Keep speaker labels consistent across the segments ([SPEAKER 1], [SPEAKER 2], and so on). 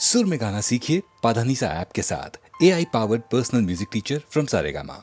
[SPEAKER 1] सुर में गाना सीखिए पाधानीसा ऐप के साथ। AI powered personal music teacher from Saregama.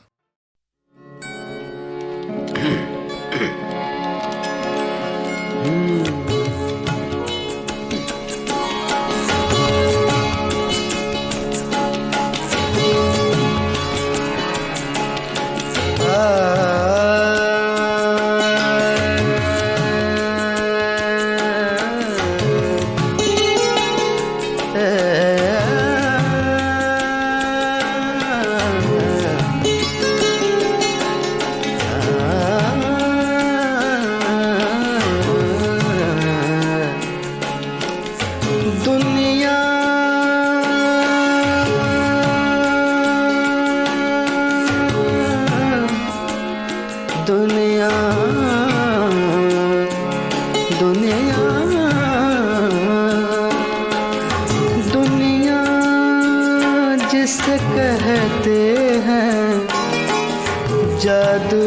[SPEAKER 2] दुनिया दुनिया दुनिया जिसे कहते हैं जादू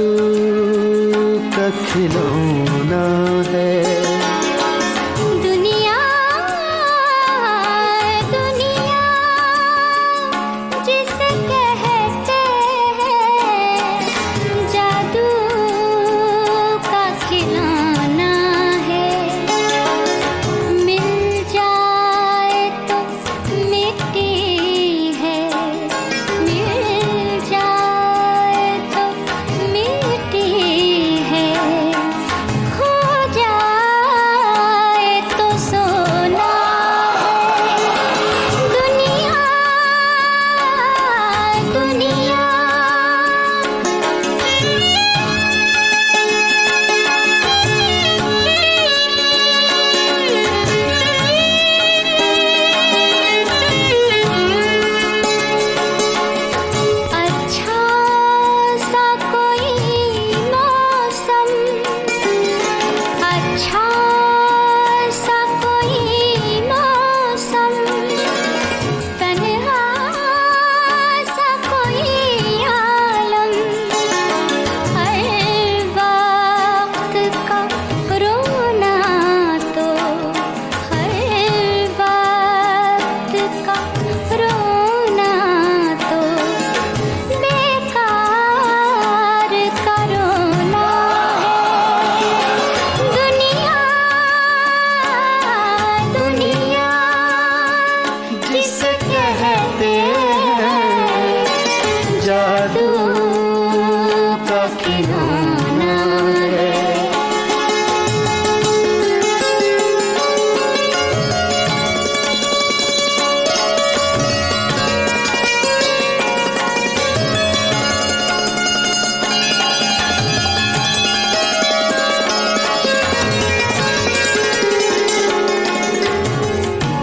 [SPEAKER 2] का खिलौना है।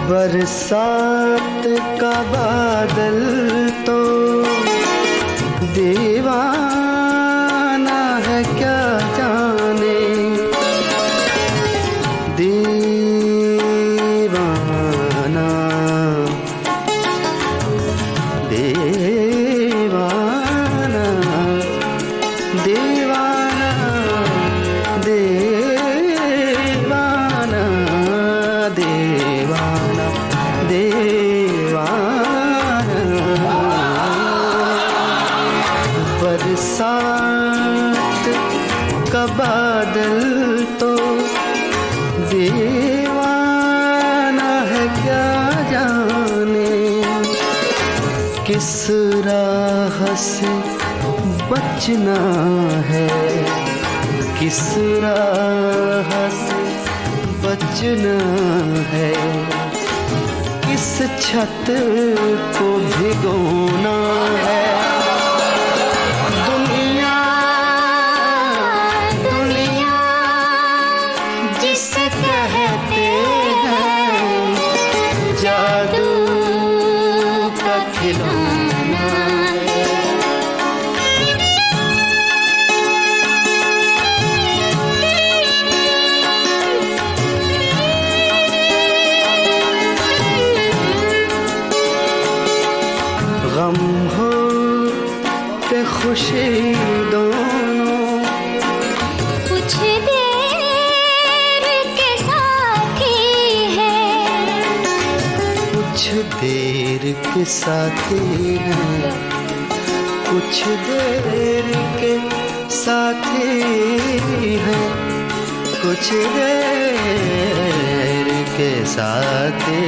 [SPEAKER 2] बरसात का बादल तो दीवाना है क्या जाने, दीवाना दीवाना दीवाना दीवाना दीवाना दीवाना। बरसात का बादल तो दीवाना है क्या जाने, किस राह से बचना है, किस राह से बचना है, किस छत को भिगोना है। दुनिया दुनिया जिसे कहते हैं जादू का खिलौना है। गम हो के खुशी दोनों
[SPEAKER 3] कुछ देर के साथी है,
[SPEAKER 2] कुछ देर के साथी हैं, कुछ देर के साथी हैं, कुछ देर के साथी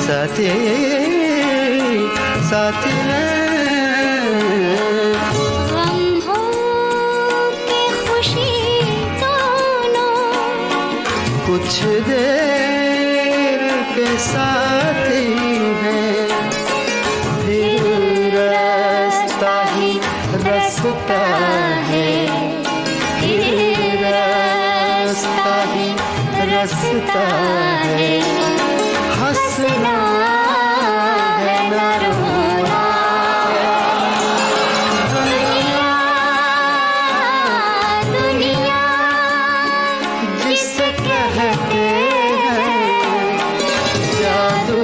[SPEAKER 2] साथी साथी हैं।
[SPEAKER 3] गम हो के खुशी दोनों
[SPEAKER 2] कुछ देर के साथी हैं, फिर रास्ता ही रास्ता है, फिर रास्ता ही रास्ता है। हंसना है ना रोना,
[SPEAKER 3] दुनिया दुनिया
[SPEAKER 2] जिसे कहते हैं जादू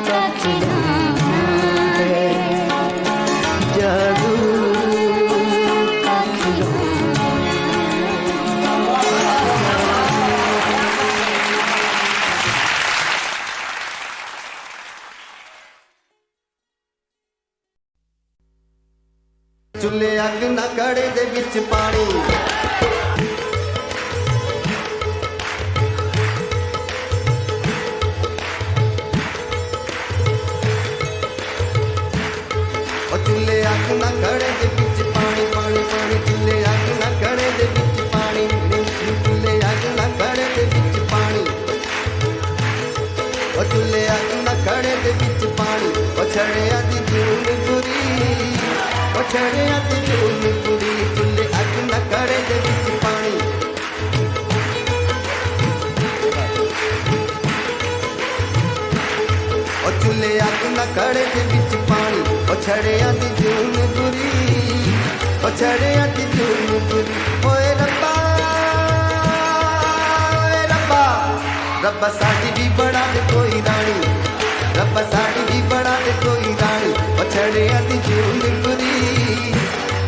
[SPEAKER 2] का खिलौना है, जादू का खिलौना।
[SPEAKER 4] चुੱਲ੍ਹੇ ਅੱਗ ਨਾ ਕੜੇ ਦੇ ਵਿੱਚ ਪਾਣੀ ਉਹ ਚੁੱਲ੍ਹੇ ਅੱਗ ਨਾ ਕੜੇ ਦੇ ਵਿੱਚ ਪਾਣੀ ਪਾਣੀ ਪਾਣੀ ਚੁੱਲ੍ਹੇ ਅੱਗ ਨਾ ਕੜੇ ਦੇ ਵਿੱਚ ਪਾਣੀ ਚੁੱਲ੍ਹੇ ਅੱਗ ਨਾ ਕੜੇ ਦੇ ਵਿੱਚ ਪਾਣੀ ਉਹ ਚੁੱਲ੍ਹੇ ਅੱਗ ਨਾ ਕੜੇ ਦੇ ਵਿੱਚ ਪਾਣੀ ਉਹ ਛੜਿਆਂ ਦੀ ਜੂਨ ਗੁਰੀ ਉਹ ਛੜਿਆਂ ਦੀ ਜੂਨ ਗੁਰੀ ਚੁੱਲ੍ਹੇ ਅੱਗ ਨਾ ਕੜੇ ਦੇ ਵਿੱਚ ਪਾਣੀ ਉਹ ਚੁੱਲ੍ਹੇ ਅੱਗ ਨਾ ਕੜੇ ਦੇ ਵਿੱਚ ਪਾਣੀ ਉਹ ਛੜਿਆਂ ਦੀ ਜੂਨ ਗੁਰੀ ਉਹ ਛੜਿਆਂ ਦੀ ਜੂਨ ਗੁਰੀ ਓਏ ਰੱਬਾ ਰੱਬਾ ਸਾਡੀ ਵੀ ਬਣਾ ਦੇ ਕੋਈ ਰਾਣੀ ਰੱਬਾ ਸਾਡੀ ਵੀ ਬਣਾ ਦੇ ਕੋਈ ਰਾਣੀ ਉਹ ਛੜਿਆਂ ਦੀ ਜੂਨ ਗੁਰੀ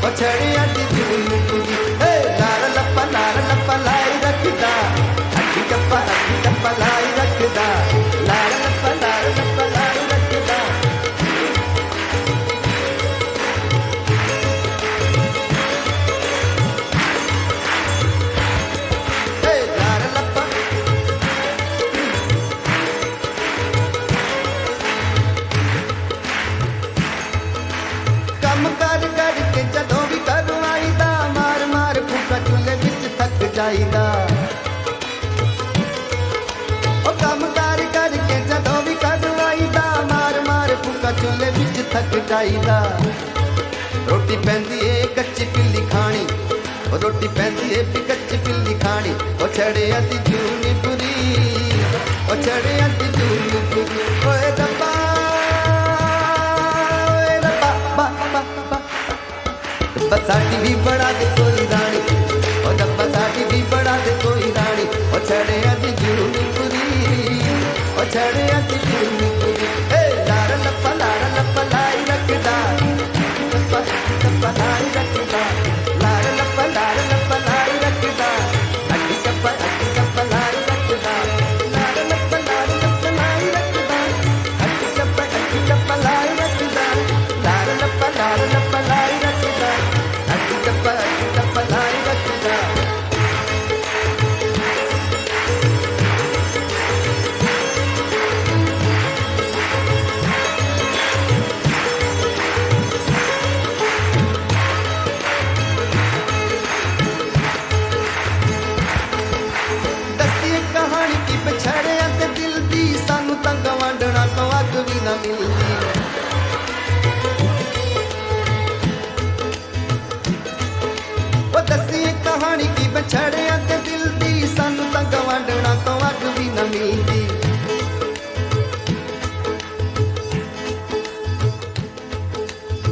[SPEAKER 4] ਉਹ ਛੜਿਆਂ ਦੀ ਜੂਨ ਗੁਰੀ ਏ ਲਾਲ ਲੱਪਾ ਲਾਈ ਰੱਖਦਾ ਅੱਖੀ ਟੱਪਾ ਲਾਈ ਰੱਖਦਾ ਲਾਲ ਲੱਪਾ ਲਾਈ ਰੱਖਦਾ ਏ ਲਾਲ ਲੱਪਾ ਕੰਮ ਕਰ ਕੇ ਜਦੋਂ ਵੀ ਘਰੋਂ ਆਈਦਾ ਮਾਰ ਮਾਰ ਫੂਕਾ ਚੁੱਲ੍ਹੇ ਵਿੱਚ ਥੱਕ ਜਾਈਦਾ ਉਹ ਕੰਮ ਕਰ ਕੇ ਜਦੋਂ ਵੀ ਘਰੋਂ ਆਈਦਾ ਮਾਰ ਮਾਰ ਫੂਕਾ ਚੁੱਲ੍ਹੇ ਵਿੱਚ ਥੱਕ ਜਾਈਦਾ ਰੋਟੀ ਪੈਂਦੀ ਏ ਕੱਚੀ ਪਿੱਲੀ ਖਾਣੀ ਉਹ ਰੋਟੀ ਪੈਂਦੀ ਏ ਵੀ ਕੱਚੀ ਪਿੱਲੀ ਖਾਣੀ ਉਹ ਛੜਿਆਂ ਦੀ ਜੂਨੀ ਬੁਰੀ ਉਹ ਛੜਿਆਂ ਦੀ ਜੂਨੀ ਬੁਰੀ ਓਏ ਰੱਬਾ ਰੱਬਾ ਸਾਡੀ ਵੀ ਬਣਾ ਦੇ ਕੋਈ ਰਾਣੀ ਉਹ ਰੱਬਾ ਸਾਡੀ ਵੀ ਬਣਾ ਦੇ ਕੋਈ ਰਾਣੀ ਉਹ ਛੜਿਆਂ ਦੀ ਜੂਨੀ ਪੁਰੀ ਉਹ ਛੜਿਆਂ ਦੀ ਜੂਨੀ ਪੁਰੀ ਏ ਲਾਰ ਲੱਪਾ ਲਾਈ ਰੱਖਦਾ ਲੱਪਾ ਲਾਈ ਰੱਖਦਾ ਲਾਰ ਲੱਪਾ ਲਾਈ ਰੱਖਦਾ ਅੱਡੀ ਟੱਪਾ ਲਾਈ ਰੱਖਦਾ ਲਾਰ ਲੱਪਾ ਲਾਈ ਰੱਖਦਾ ਅੱਡੀ ਟੱਪਾ ਲਾਈ ਰੱਖਦਾ ਲਾਰ ਲੱਪਾ ਲਾਈ ਰੱਖਦਾ ਅੱਡੀ ਟੱਪਾ ਲਾਈ ਰੱਖਦਾ ਦੱਸੀਏ ਕਹਾਣੀ ਕੀ ਵਿਛੜਿਆਂ ਤੇ ਦਿਲ ਦੀ ਸਾਨੂੰ ਤਾਂ ਗਵਾਂਢਣਾ ਤੋਂ ਅੱਗ ਵੀ ਨਾ ਮਿਲਦੀ ਉਹ ਦੱਸੀਏ ਕਹਾਣੀ ਕੀ ਵਿਛੜਿਆਂ ਤੇ ਦਿਲ ਦੀ ਸਾਨੂੰ ਤਾਂ ਗਵਾਂਢਣਾ ਤੋਂ ਅੱਗ ਵੀ ਨਾ ਮਿਲਦੀ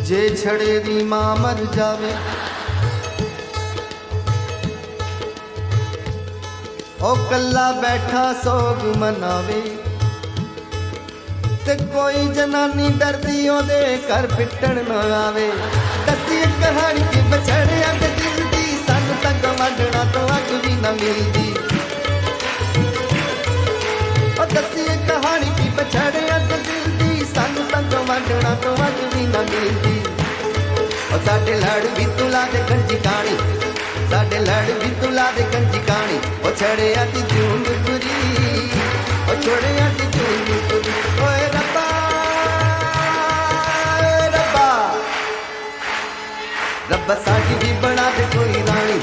[SPEAKER 4] ਜੇ ਛੜੇ ਦੀ ਮਾਂ ਮਰ ਜਾਵੇ ਉਹ ਕੱਲਾ ਬੈਠਾ ਸੋਗ ਮਨਾਵੇ ਤੇ ਕੋਈ ਜਨਾਨੀ ਡਰਦੀ ਉਹਦੇ ਘਰ ਪਿੱਟਣ ਨਾ ਆਵੇ ਦੱਸੀ ਕਹਾਣੀ ਕਿ ਵਿਛੜਿਆਂ ਦੇ ਦਿਲ ਦੀ ਸਾਨੂੰ ਤਾਂ ਗਵਾਂਢਣਾ ਤੋਂ ਅੱਗ ਵੀ ਨਾ ਮਿਲਦੀ ਉਹ दसीए कहानी की बछड़िया ते दिल दी सानू तां गवांढणा तो अज भी ना मिलदी ओ साडे लड़ भी तू ला दे कंजी कानी साडे लड़ भी तू ला दे कंजी कानी ओ छड़िया दी जूंग पुरी ओ छोड़िया दी जूंग पुरी ओए रब्बा रब्बा रब्बा साडी भी बना दे कोई रानी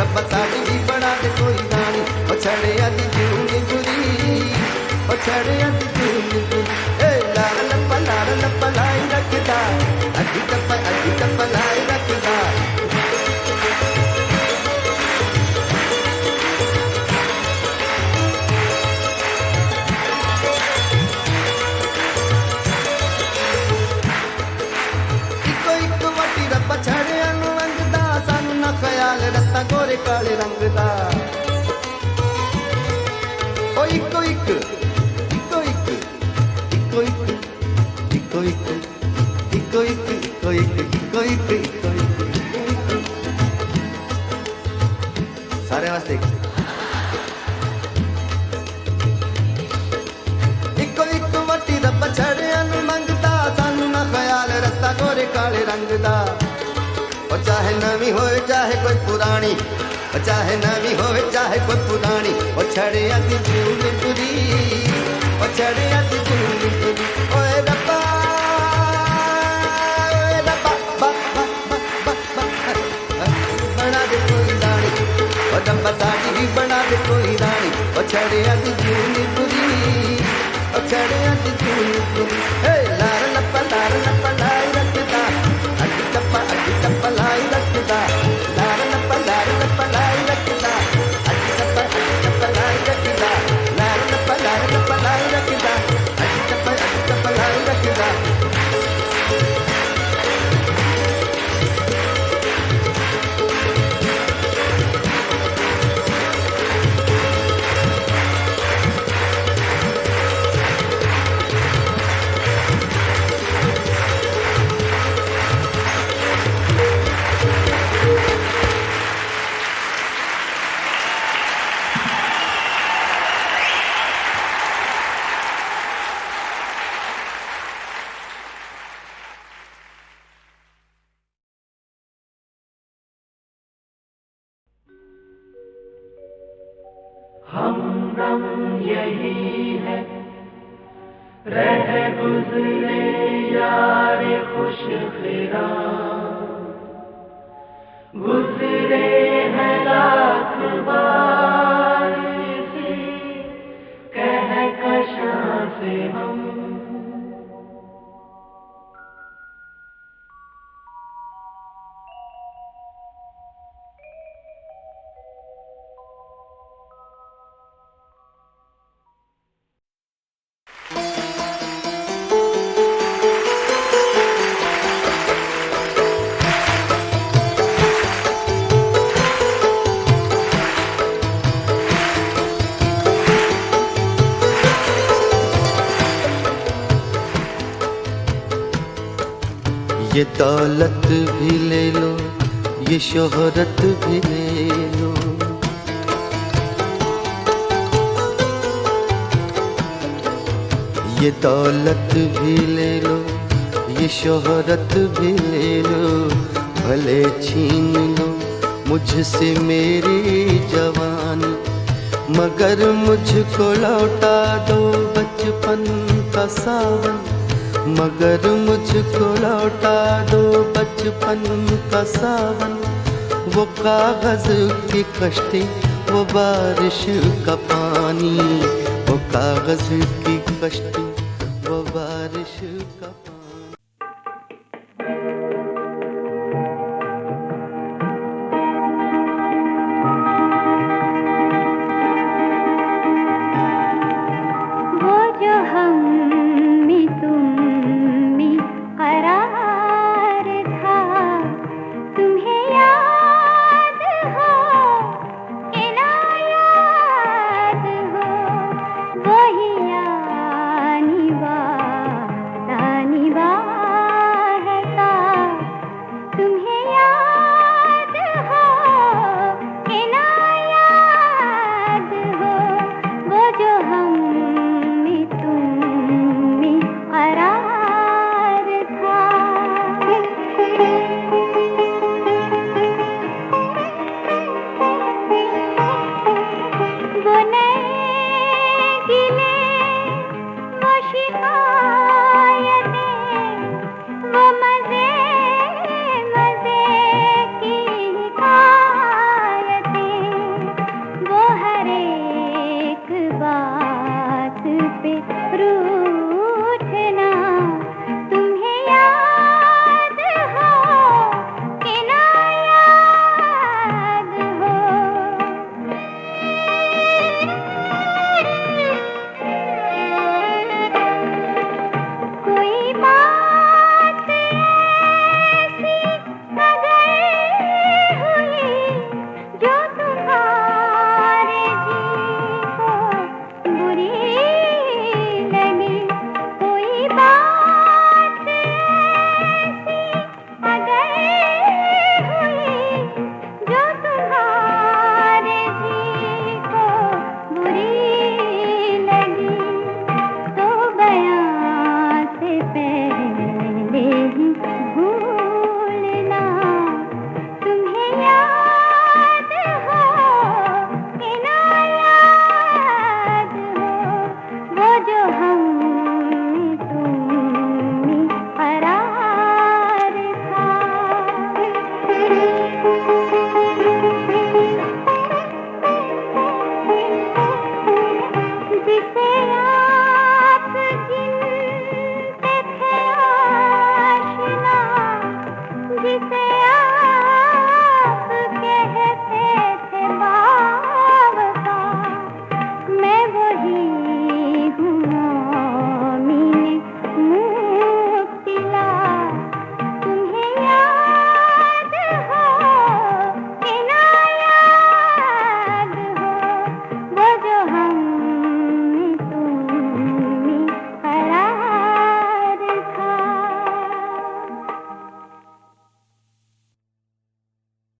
[SPEAKER 4] रब्बा साडी भी बना दे कोई रानी ओ छड़िया दी जूंग पुरी ओ छड़िया दी जूंग पुरी ए लाल लप्पा लाई रखदा अड्डी टप्पा लाई रखदा छड़िया नू अंगदा सानू ना ख्याल रत्ता गोरे काले रंग दा ओ इको इक इको इक इको इक इको इक इको इक इको इक इको इक इको इक सारे वास्ते इको इक वटी रब्बा छड़िया नू मंगदा सानू ना ख्याल रत्ता गोरे काले रंग दा ओ चाहे नवी होए चाहे कोई पुरानी ओ चाहे नवी होए चाहे कोई पुरानी ओ छड़िया दी जूंग पुरी ओ छड़िया दी जूंग पुरी ओए रब्बा बा बना दे कोई रानी ओ रब्बा साडी भी बना दे कोई रानी ओ छड़िया दी जूंग पुरी ओ छड़िया दी जूंग पुरी ए लार लप्पा लाई रखदा अड्डी टप्पा लाई रखदा लार लप्पा लाई रखदा अड्डी टप्पा लाई रखदा लार लप्पा लाई रखदा अड्डी टप्पा लाई रखदा
[SPEAKER 2] यही है रह गुजरे यार खुश फिरा गुजरे हैं लाख बार इसी कहकशां से हम
[SPEAKER 4] ये दौलत भी ले लो ये शोहरत भी ले लो ये दौलत भी ले लो ये शोहरत भी ले लो भले छीन लो मुझसे मेरी जवानी मगर मुझको लौटा दो बचपन का सावन मगर मुझको लौटा दो बचपन का सावन वो कागज की कश्ती वो बारिश का पानी वो कागज की कश्ती वो बारिश का पानी।
[SPEAKER 3] वो जो हम